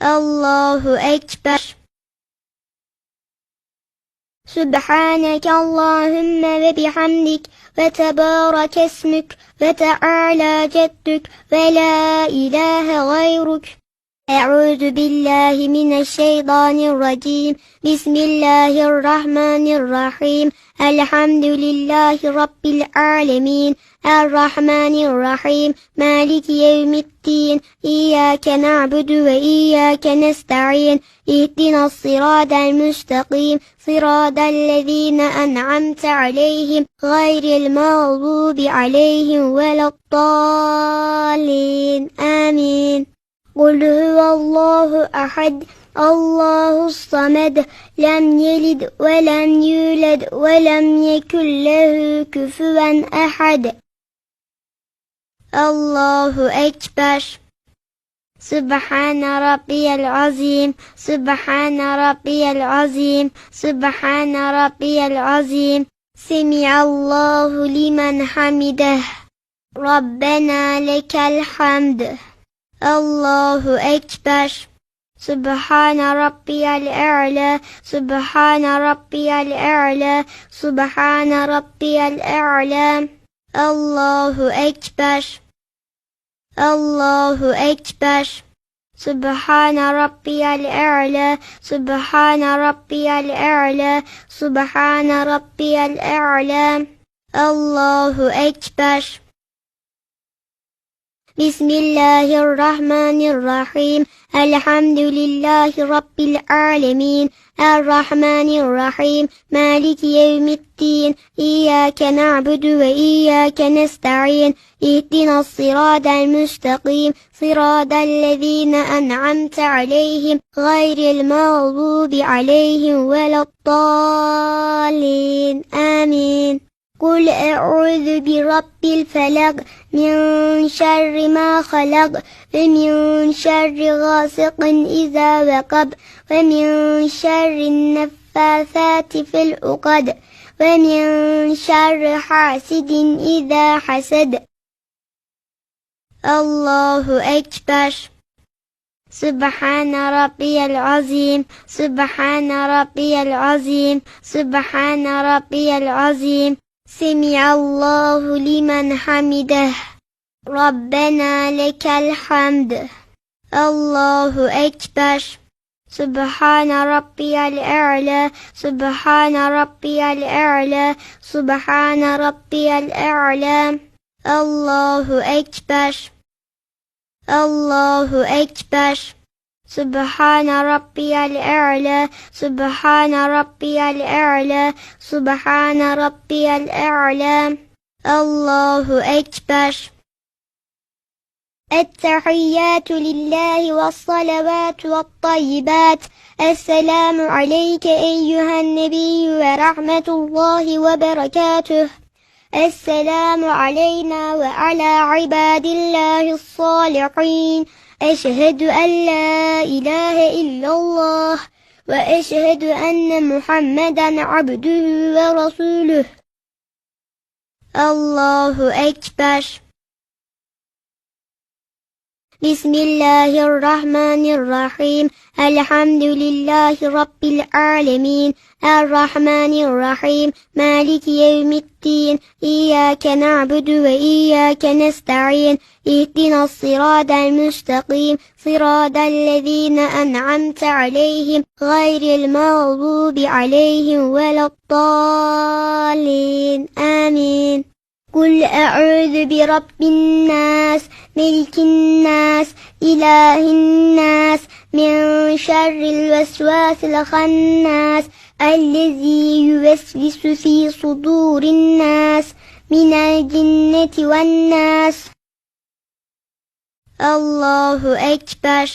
الله أكبر. سبحانك اللهم وبحمدك وتبارك اسمك وتعالى جدك ولا إله غيرك. أعوذ بالله من الشيطان الرجيم. بسم الله الرحمن الرحيم. الحمد لله رب العالمين الرحمن الرحيم مالك يوم الدين إياك نعبد وإياك نستعين اهدنا الصراط المستقيم صراط الذين أنعمت عليهم غير المغضوب عليهم ولا الضالين آمين. قل هو الله أحد الله الصمد لم يلد ولم يولد ولم يكن له كفوا أحد. الله أكبر. سبحان ربي العظيم سبحان ربي العظيم سبحان ربي العظيم. سمع الله لمن حمده ربنا لك الحمد. الله أكبر. سبحان ربي الأعلى سبحان ربي الأعلى سبحان ربي الأعلى. الله أكبر. الله أكبر. سبحان ربي الأعلى سبحان ربي الأعلى سبحان ربي الأعلى. الله أكبر. بسم الله الرحمن الرحيم. الحمد لله رب العالمين الرحمن الرحيم مالك يوم الدين إياك نعبد وإياك نستعين اهدنا الصراط المستقيم صراط الذين أنعمت عليهم غير المغضوب عليهم ولا الضالين آمين. قل أعوذ برب الفلق من شر ما خلق ومن شر غاسق إذا وقب ومن شر النفاثات في العقد ومن شر حاسد إذا حسد. الله أكبر. سبحان ربي العظيم سبحان ربي العظيم سبحان ربي العظيم. سمع الله لمن حمده ربنا لك الحمد. الله أكبر. سبحان ربي الأعلى سبحان ربي الأعلى سبحان ربي الأعلى. الله أكبر. الله أكبر. سبحان ربي الأعلى سبحان ربي الأعلى سبحان ربي الأعلى. الله أكبر. التحيات لله والصلوات والطيبات. السلام عليك أيها النبي ورحمة الله وبركاته. السلام علينا وعلى عباد الله الصالحين. أشهد أن لا إله إلا الله وأشهد أن محمدا عبده ورسوله. الله أكبر. بسم الله الرحمن الرحيم. الحمد لله رب العالمين الرحمن الرحيم مالك يوم الدين إياك نعبد وإياك نستعين اهدنا الصراط المستقيم صراط الذين أنعمت عليهم غير المغضوب عليهم ولا الضالين آمين. قل أعوذ برب الناس ملك الناس إله الناس من شر الوسواس الخناس الذي يوسوس في صدور الناس من الجنة والناس. الله أكبر.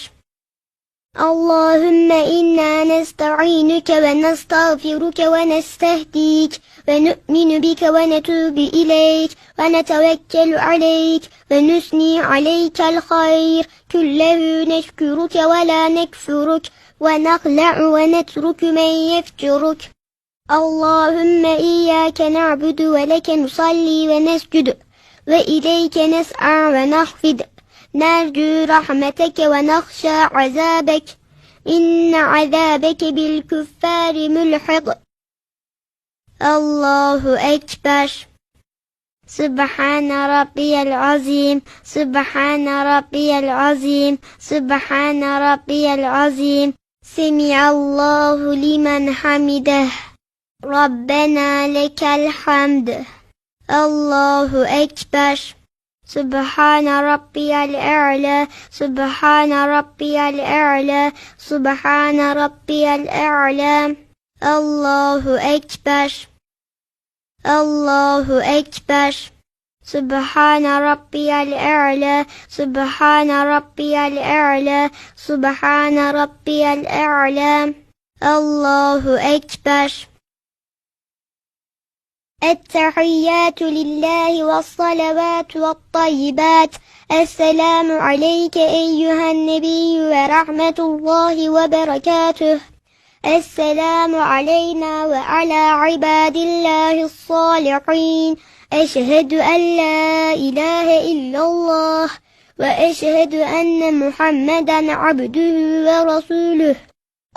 اللهم إنا نستعينك ونستغفرك ونستهديك ونؤمن بك ونتوب إليك ونتوكل عليك ونثني عليك الخير كله نشكرك ولا نكفرك ونخلع ونترك من يفجرك. اللهم إياك نعبد ولك نصلي ونسجد وإليك نسعى ونخفض نرجو رحمتك ونخشى عذابك إن عذابك بالكفار ملحق الله أكبر سبحان ربي العظيم سبحان ربي العظيم سبحان ربي العظيم سمع الله لمن حمده ربنا لك الحمد الله أكبر سبحان ربي الأعلى سبحان ربي الأعلى سبحان ربي الأعلى الله أكبر الله أكبر سبحان ربي الأعلى سبحان ربي الأعلى سبحان ربي الأعلى الله أكبر التحيات لله والصلوات والطيبات السلام عليك أيها النبي ورحمة الله وبركاته السلام علينا وعلى عباد الله الصالحين أشهد أن لا إله إلا الله وأشهد أن محمدا عبده ورسوله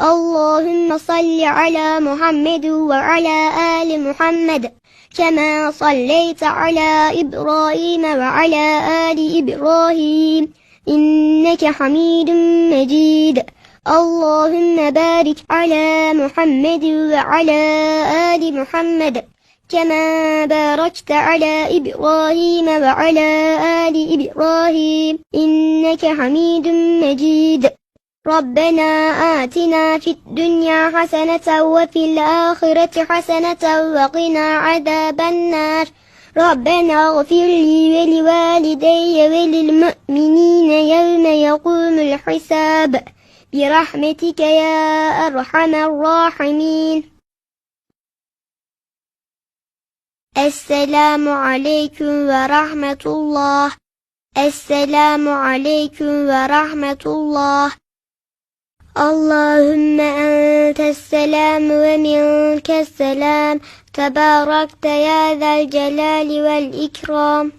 اللهم صل على محمد وعلى آل محمد كما صليت على إبراهيم وعلى آل إبراهيم إنك حميد مجيد اللهم بارك على محمد وعلى آل محمد كما باركت على إبراهيم وعلى آل إبراهيم إنك حميد مجيد ربنا آتنا في الدنيا حسنة وفي الآخرة حسنة وقنا عذاب النار ربنا اغفر لي ولوالدي وللمؤمنين يوم يقوم الحساب برحمتك يا أرحم الراحمين السلام عليكم ورحمة الله السلام عليكم ورحمة الله اللهم أنت السلام ومنك السلام تباركت يا ذا الجلال والإكرام